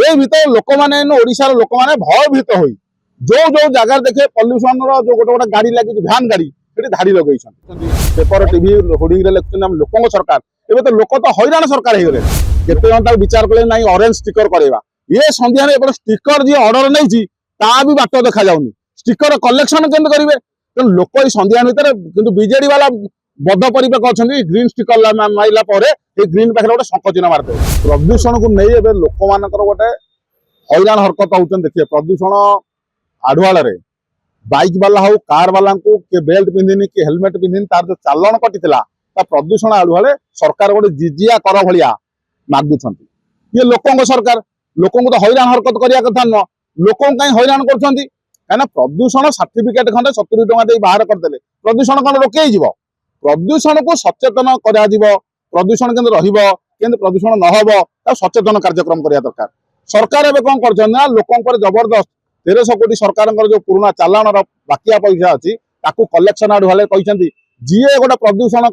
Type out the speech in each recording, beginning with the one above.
ए भीतर लोक मैंने ओडिशार लोक मैंने भयभीत हो जो जो जगह देखे पल्यूसन जो गोटे गोटे गाड़ी लगी भ्यान गाड़ी से धाड़ी लगे पेपर टीवी होर्डिंग लिखुं लोक सरकार एवं तो लोक तो हैरान सरकार हो गए केते जन विचार कले ना ऑरेंज स्टिकर करवा ये सन्ध्या एपटे स्टिकर जी ऑर्डर नहीं भी बाट देखा जाऊनी स्टिकर कलेक्शन केमती करेंगे तेणु लोक ये सन्ध्या भितर कि बीजेडी वाला बद्ध परिपाक अच्छा ग्रीन स्टिकर मारला ग्रीन पाखे गोटे शंख चिन्ह मारदे प्रदूषण को नहीं ए लोक मान गोटे हैरान हरकत होते देखिए प्रदूषण आढ़ुआल बाइक वाला हो कार वाला को किए बेल्ट पिंधिनी कि हेलमेट पिंधिनी तार जो चालाण कटी प्रदूषण आढ़ुआल सरकार गोटे जिजिया कर भाया मागुंट ये लोकों सरकार लोक तो हैरान हरकत करने कथा नुह लोक कहीं हैरान कर प्रदूषण सर्टिफिकेट खंडे 70 टଙ୍କା बाहर करदे प्रदूषण कौन रोक प्रदूषण को सचेतन कर प्रदूषण के प्रदूषण नहब सचेतन कार्यक्रम करने दरकार सरकार एवं कौन कर लोक जबरदस्त 1300 कोटी सरकार जो पुराना चालाण बाकिया पैसा अच्छी कलेक्शन आढ़ुआले कहते जी गोटे प्रदूषण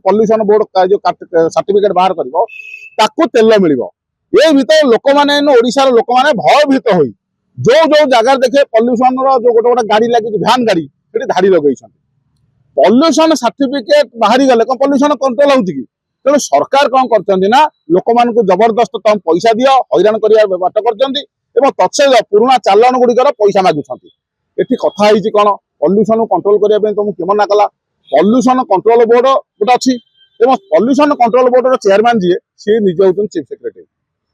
पल्यूसन बोर्ड जो सर्टिफिकेट बाहर कर तेल मिल भीतर लोक मैंने ओडिशार लोक मैंने भयभीत हो जो जो जगह देखे पल्यूसन जो गोटे गोटे गाड़ी लगी भ्यान गाड़ी से धाड़ी लगे पल्यूसन सर्टिफिकेट बाहरी गले कौन पल्यूसन कंट्रोल हो तेणु सरकार कौन कर लोक मान जबरदस्त तुम पैसा दियो हैरान कर बाट कर तत्सह पुराना चालाण गुड़िकर पैसा मागुंट ये कथा कौन पल्यूसन कंट्रोल करने तुमको किए मना कला पल्यूसन कंट्रोल बोर्ड गोटे अच्छी पल्यूसन कंट्रोल बोर्ड चेयरमैन जी सी निजे होती चीफ सेक्रेटरी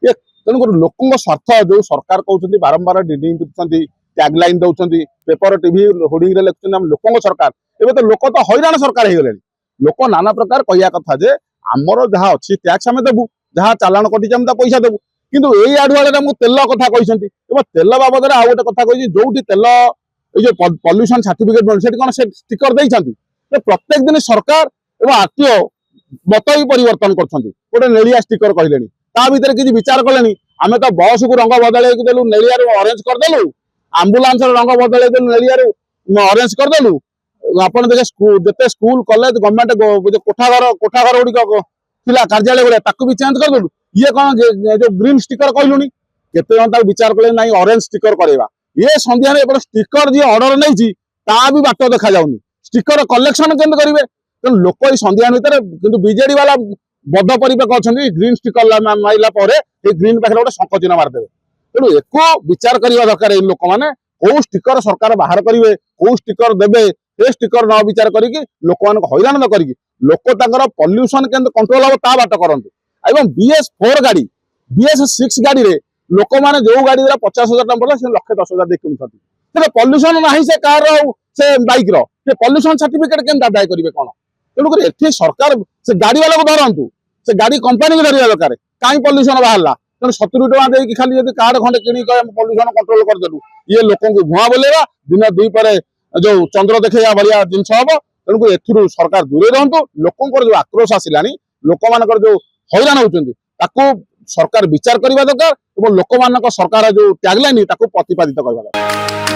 ये तेणुक लोकों स्वार्थ जो सरकार कहते बारंबार डिडिंग पिटुंट टैगलाइन दौरान पेपर टीवी होर्डिंग लिखुं लोकों सरकार एवं तो लोक तो हैरान सरकार हो गए लोक नाना प्रकार कहया कथा जे आमर जहाँ अच्छी टैक्स आम देवु जहाँ चालाण कटी पैसा देवु किंतु यही आढ़ुआले आमको तेल कथा कहते तेल बाबद आउ गोटे कथा कही जो तेल ये पल्यूसन सर्टिफिकेट मिले कौन से स्टिकर देते प्रत्येक दिन सरकार एवं आरटीओ मत ही परिवर्तन कर नेलिया स्टिकर कहले भीतर किसी विचार कले आम तो बस को रंग बदल देलु नेलिया ऑरेंज करदेलु आंबुलांस रंग बदल देलु नेलिया ऑरेंज करदेलु आप देखे स्कूल कॉलेज गवर्नमेंट कोठाघर गुड़िक कार्यालय गुड़ा भी चेंज करदेलु ये कौन जो ग्रीन स्टिकर कहलुनी केते जन विचार कले ना ऑरेंज स्टिकर करवा ये सन्ध्या एपटे स्टिकर जी ऑर्डर नहीं भी बाट देखा जाऊनी स्टिकर कलेक्शन केमती करेंगे तेणु लोक ये सन्ध्या भितर कि बीजेडी वाला बद्ध परिपाक अच्छा ग्रीन स्टिकर मारला ग्रीन पाखे गोटे शंख चिन्ह मारदे तेणु एको विचार करने दरकार लोक मैंने कौ स्टिकर सरकार बाहर करेंगे कौ स्टिकर देवे ये स्टिकर न विचार करके लोक मान हैरान न करी लोक पल्यूसन के कंट्रोल हम ता बाट करते एवं BS4 गाड़ी BS6 गाड़ी रे लोक मैंने जो गाड़ी 50,000 टଙ୍କା पड़े से 1,10,000 दे किणुंट पल्यूसन ना से कार से बाइक पल्यूसन सर्टिफिकेट के आदाय करेंगे कौन तेणुक ये सरकार से गाड़ी वाला को धरतु से गाड़ी कंपानी को धरवा दरकार कहीं पल्यूसन बाहर तेणु 70 टଙ୍କା देकी खाली जब कार्ड खंडे किणी पल्यूसन कंट्रोल करदेलु ये लोक धुआं बोलेगा दिन 2 पर जो चंद्र देखा भाया जिनस हम तेणुक ए सरकार दूरे रहतु लोक जो आक्रोश आसला लोक मान जो हैरान होती सरकार विचार करने दरकार और लोक मान सरकार जो टैगलाइन प्रतिपादित करवा दरकार।